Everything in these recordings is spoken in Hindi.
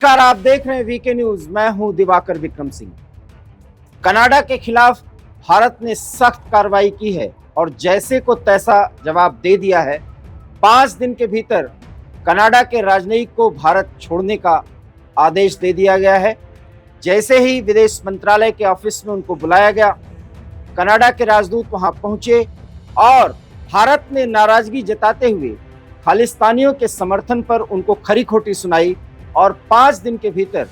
नमस्कार, आप देख रहे हैं वीके न्यूज। मैं हूं दिवाकर विक्रम सिंह। कनाडा के खिलाफ भारत ने सख्त कार्रवाई की है और जैसे को तैसा जवाब दे दिया है। 5 दिन के भीतर कनाडा के राजनयिक को भारत छोड़ने का आदेश दे दिया गया है। जैसे ही विदेश मंत्रालय के ऑफिस में उनको बुलाया गया, कनाडा के राजदूत वहां पहुंचे और भारत ने नाराजगी जताते हुए खालिस्तानियों के समर्थन पर उनको खरी खोटी सुनाई और 5 दिन के भीतर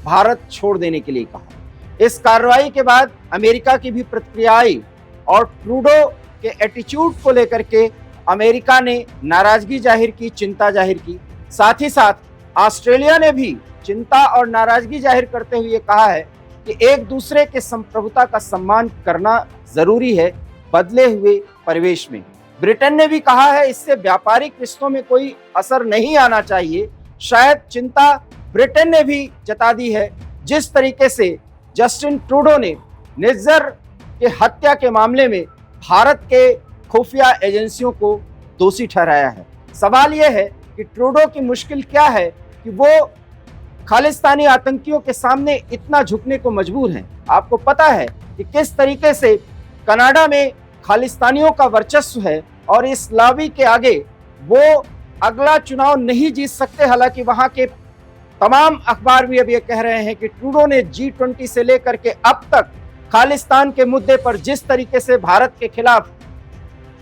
भारत छोड़ देने के लिए कहा। इस कार्रवाई के बाद अमेरिका की भी प्रतिक्रिया आई और ट्रूडो के एटीट्यूड को लेकर के अमेरिका ने नाराजगी जाहिर की, चिंता जाहिर की। साथ ही साथ ऑस्ट्रेलिया ने भी चिंता और नाराजगी जाहिर करते हुए कहा है कि एक दूसरे के संप्रभुता का सम्मान करना जरूरी है बदले हुए परिवेश में। ब्रिटेन ने भी कहा है इससे व्यापारिक रिश्तों में कोई असर नहीं आना चाहिए। शायद चिंता ब्रिटेन ने भी जता दी है जिस तरीके से जस्टिन ट्रूडो ने निज्जर के हत्या के मामले में भारत के खुफिया एजेंसियों को दोषी ठहराया है। सवाल यह है कि ट्रूडो की मुश्किल क्या है कि वो खालिस्तानी आतंकियों के सामने इतना झुकने को मजबूर हैं। आपको पता है कि किस तरीके से कनाडा में खालिस्तानियों का वर्चस्व है और इस लॉबी के आगे वो अगला चुनाव नहीं जीत सकते। हालांकि वहां के तमाम अखबार भी अब ये कह रहे हैं कि ट्रूडो ने G20 से लेकर के अब तक खालिस्तान के मुद्दे पर जिस तरीके से भारत के खिलाफ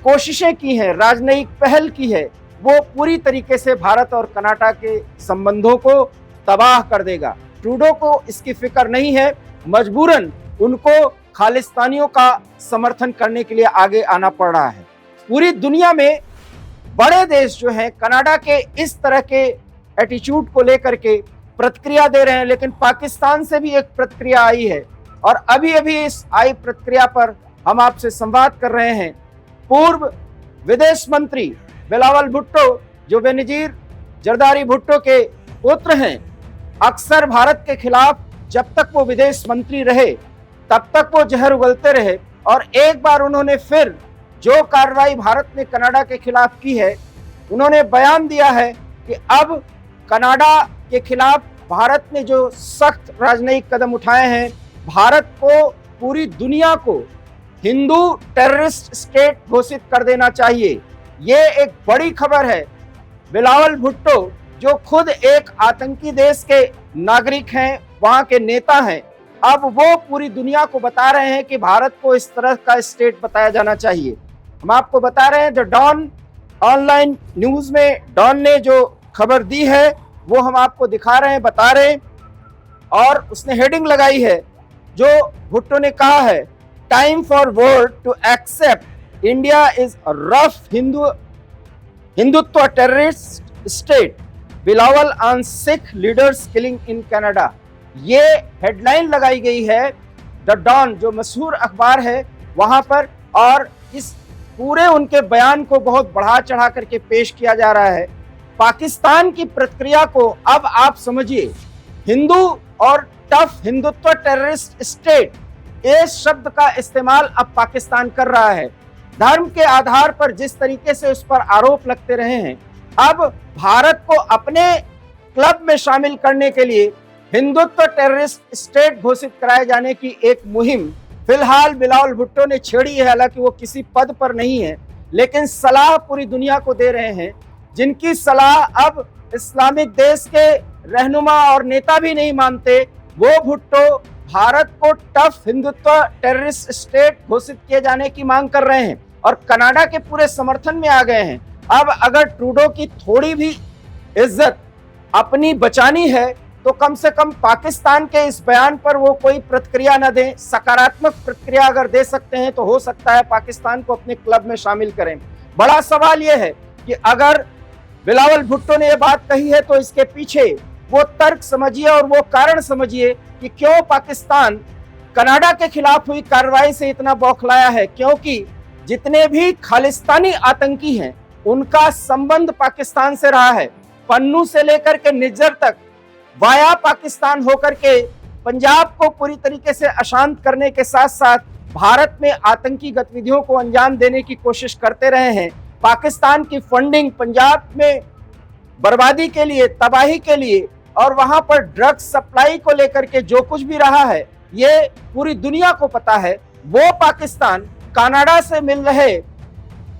कोशिशें की हैं, राजनयिक पहल की है, वो पूरी तरीके से भारत और कनाडा के संबंधों को तबाह कर देगा। ट्रूडो को इसकी फिक्र नहीं है, मजबूरन उनको खालिस्तानियों का समर्थन करने के लिए आगे आना पड़ रहा है। पूरी दुनिया में बड़े देश जो हैं कनाडा के इस तरह के एटीट्यूड को लेकर के प्रतिक्रिया दे रहे हैं, लेकिन पाकिस्तान से भी एक प्रतिक्रिया आई है और अभी अभी इस आई प्रतिक्रिया पर हम आपसे संवाद कर रहे हैं। पूर्व विदेश मंत्री बिलावल भुट्टो, जो बेनजीर जरदारी भुट्टो के पुत्र हैं, अक्सर भारत के खिलाफ जब तक वो विदेश मंत्री रहे तब तक वो जहर उगलते रहे और एक बार उन्होंने फिर जो कार्रवाई भारत ने कनाडा के खिलाफ की है, उन्होंने बयान दिया है कि अब कनाडा के खिलाफ भारत ने जो सख्त राजनयिक कदम उठाए हैं, भारत को पूरी दुनिया को हिंदू टेररिस्ट स्टेट घोषित कर देना चाहिए। ये एक बड़ी खबर है। बिलावल भुट्टो जो खुद एक आतंकी देश के नागरिक हैं, वहां के नेता हैं, अब वो पूरी दुनिया को बता रहे हैं कि भारत को इस तरह का स्टेट बताया जाना चाहिए। हम आपको बता रहे हैं, जो डॉन ऑनलाइन न्यूज में डॉन ने जो खबर दी है वो हम आपको दिखा रहे हैं, बता रहे हैं, और उसने हेडिंग लगाई है जो भुट्टो ने कहा है, time for world to accept India is rough Hindutva terrorist state, Bilawal on Sikh leaders killing in Canada. ये हेडलाइन लगाई गई है द डॉन, जो मशहूर अखबार है, वहां पर, और इस पूरे उनके बयान को बहुत बढ़ा चढ़ा करके पेश किया जा रहा है। पाकिस्तान की प्रतिक्रिया को अब आप समझिए। हिंदू और टफ हिंदुत्व टेररिस्ट स्टेट, इस शब्द का इस्तेमाल अब पाकिस्तान कर रहा है। धर्म के आधार पर जिस तरीके से उस पर आरोप लगते रहे हैं, अब भारत को अपने क्लब में शामिल करने के लिए हिंदुत्व टेररिस्ट स्टेट घोषित कराए जाने की एक मुहिम फिलहाल बिलावल भुट्टो ने छेड़ी है। हालांकि वो किसी पद पर नहीं है, लेकिन सलाह पूरी दुनिया को दे रहे हैं, जिनकी सलाह अब इस्लामिक देश के रहनुमा और नेता भी नहीं मानते। वो भुट्टो भारत को टफ हिंदुत्व टेररिस्ट स्टेट घोषित किए जाने की मांग कर रहे हैं और कनाडा के पूरे समर्थन में आ गए हैं। अब अगर ट्रूडो की थोड़ी भी इज्जत अपनी बचानी है तो कम से कम पाकिस्तान के इस बयान पर वो कोई प्रतिक्रिया न दें। सकारात्मक प्रतिक्रिया अगर दे सकते हैं तो हो सकता है पाकिस्तान को अपने क्लब में शामिल करें। बड़ा सवाल यह है कि अगर बिलावल भुट्टो ने यह बात कही है तो इसके पीछे वो तर्क समझिए और वो कारण समझिए कि क्यों पाकिस्तान कनाडा के खिलाफ हुई कार्रवाई से इतना बौखलाया है। क्योंकि जितने भी खालिस्तानी आतंकी हैं उनका संबंध पाकिस्तान से रहा है। पन्नू से लेकर के निज्जर तक वाया पाकिस्तान होकर के पंजाब को पूरी तरीके से अशांत करने के साथ साथ भारत में आतंकी गतिविधियों को अंजाम देने की कोशिश करते रहे हैं। पाकिस्तान की फंडिंग पंजाब में बर्बादी के लिए, तबाही के लिए और वहां पर ड्रग्स सप्लाई को लेकर के जो कुछ भी रहा है ये पूरी दुनिया को पता है। वो पाकिस्तान कनाडा से मिल रहे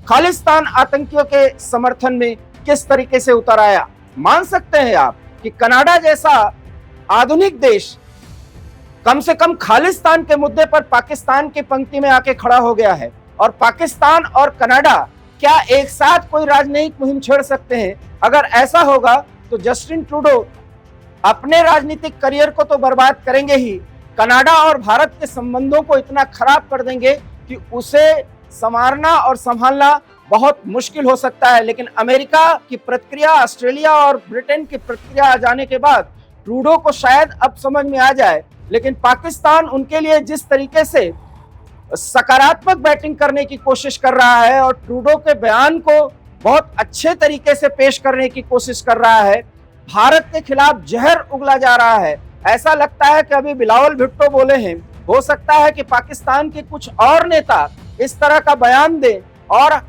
खालिस्तान आतंकियों के समर्थन में किस तरीके से उतर आया। मान सकते हैं आप कि कनाडा जैसा आधुनिक देश कम से कम खालिस्तान के मुद्दे पर पाकिस्तान की पंक्ति में आके खड़ा हो गया है। और पाकिस्तान और कनाडा क्या एक साथ कोई राजनयिक मुहिम छेड़ सकते हैं? अगर ऐसा होगा तो जस्टिन ट्रूडो अपने राजनीतिक करियर को तो बर्बाद करेंगे ही, कनाडा और भारत के संबंधों को इतना खराब कर देंगे कि उसे संवारना और संभालना बहुत मुश्किल हो सकता है। लेकिन अमेरिका की प्रतिक्रिया, ऑस्ट्रेलिया और ब्रिटेन की प्रतिक्रिया आ जाने के बाद ट्रूडो को शायद अब समझ में आ जाए। लेकिन पाकिस्तान उनके लिए जिस तरीके से सकारात्मक बैटिंग करने की कोशिश कर रहा है और ट्रूडो के बयान को बहुत अच्छे तरीके से पेश करने की कोशिश कर रहा है, भारत के खिलाफ जहर उगला जा रहा है। ऐसा लगता है कि अभी बिलावल भुट्टो बोले हैं, हो सकता है कि पाकिस्तान के कुछ और नेता इस तरह का बयान दें। और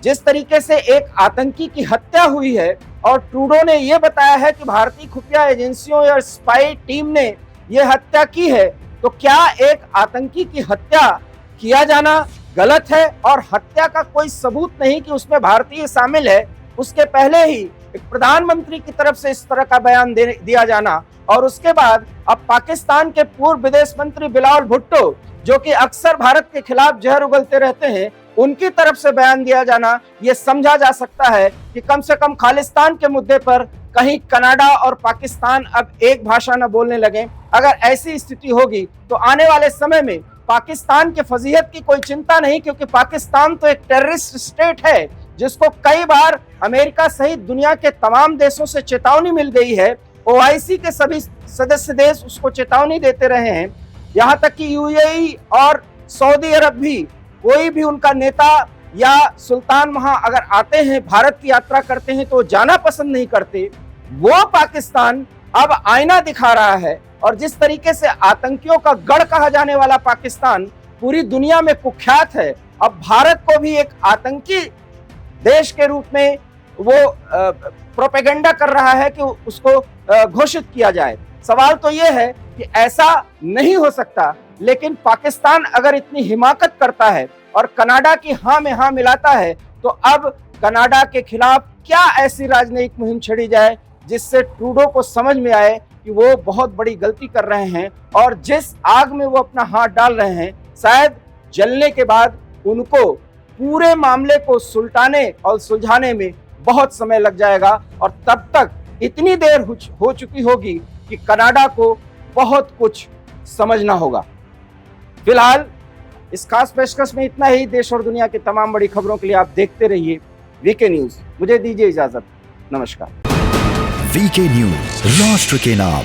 जिस तरीके से एक आतंकी की हत्या हुई है और ट्रूडो ने यह बताया है कि भारतीय खुफिया एजेंसियों या स्पाई टीम ने यह हत्या की है, तो क्या एक आतंकी की हत्या किया जाना गलत है? और हत्या का कोई सबूत नहीं कि उसमें भारतीय शामिल है, उसके पहले ही एक प्रधानमंत्री की तरफ से इस तरह का बयान दिया जाना, और उसके बाद अब पाकिस्तान के पूर्व विदेश मंत्री बिलावल भुट्टो जो कि अक्सर भारत के खिलाफ जहर उगलते रहते हैं, उनकी तरफ से बयान दिया जाना, यह समझा जा सकता है कि कम से कम खालिस्तान के मुद्दे पर कहीं कनाडा और पाकिस्तान अब एक भाषा न बोलने लगे। अगर ऐसी स्थिति होगी तो आने वाले समय में पाकिस्तान के फजीहत की कोई चिंता नहीं, क्योंकि पाकिस्तान तो एक टेररिस्ट स्टेट है जिसको कई बार अमेरिका सहित दुनिया के तमाम देशों से चेतावनी मिल गई है। ओआईसी के सभी सदस्य देश उसको चेतावनी देते रहे हैं, यहाँ तक कि यूएई और सऊदी अरब भी, कोई भी उनका नेता या सुल्तान वहां अगर आते हैं, भारत की यात्रा करते हैं, तो जाना पसंद नहीं करते। वो पाकिस्तान अब आईना दिखा रहा है, और जिस तरीके से आतंकियों का गढ़ कहा जाने वाला पाकिस्तान पूरी दुनिया में कुख्यात है, अब भारत को भी एक आतंकी देश के रूप में वो प्रोपेगेंडा कर रहा है कि उसको घोषित किया जाए। सवाल तो ये है कि ऐसा नहीं हो सकता, लेकिन पाकिस्तान अगर इतनी हिमाकत करता है और कनाडा की हाँ में हाँ मिलाता है, तो अब कनाडा के खिलाफ क्या ऐसी राजनयिक मुहिम छेड़ी जाए जिससे ट्रूडो को समझ में आए कि वो बहुत बड़ी गलती कर रहे हैं, और जिस आग में वो अपना हाथ डाल रहे हैं शायद जलने के बाद उनको पूरे मामले को सुलटाने और सुलझाने में बहुत समय लग जाएगा, और तब तक इतनी देर हो चुकी होगी कि कनाडा को बहुत कुछ समझना होगा। फिलहाल इस खास पेशकश में इतना ही। देश और दुनिया की तमाम बड़ी खबरों के लिए आप देखते रहिए वीके न्यूज। मुझे दीजिए इजाजत, नमस्कार। वीके न्यूज, राष्ट्र के नाम।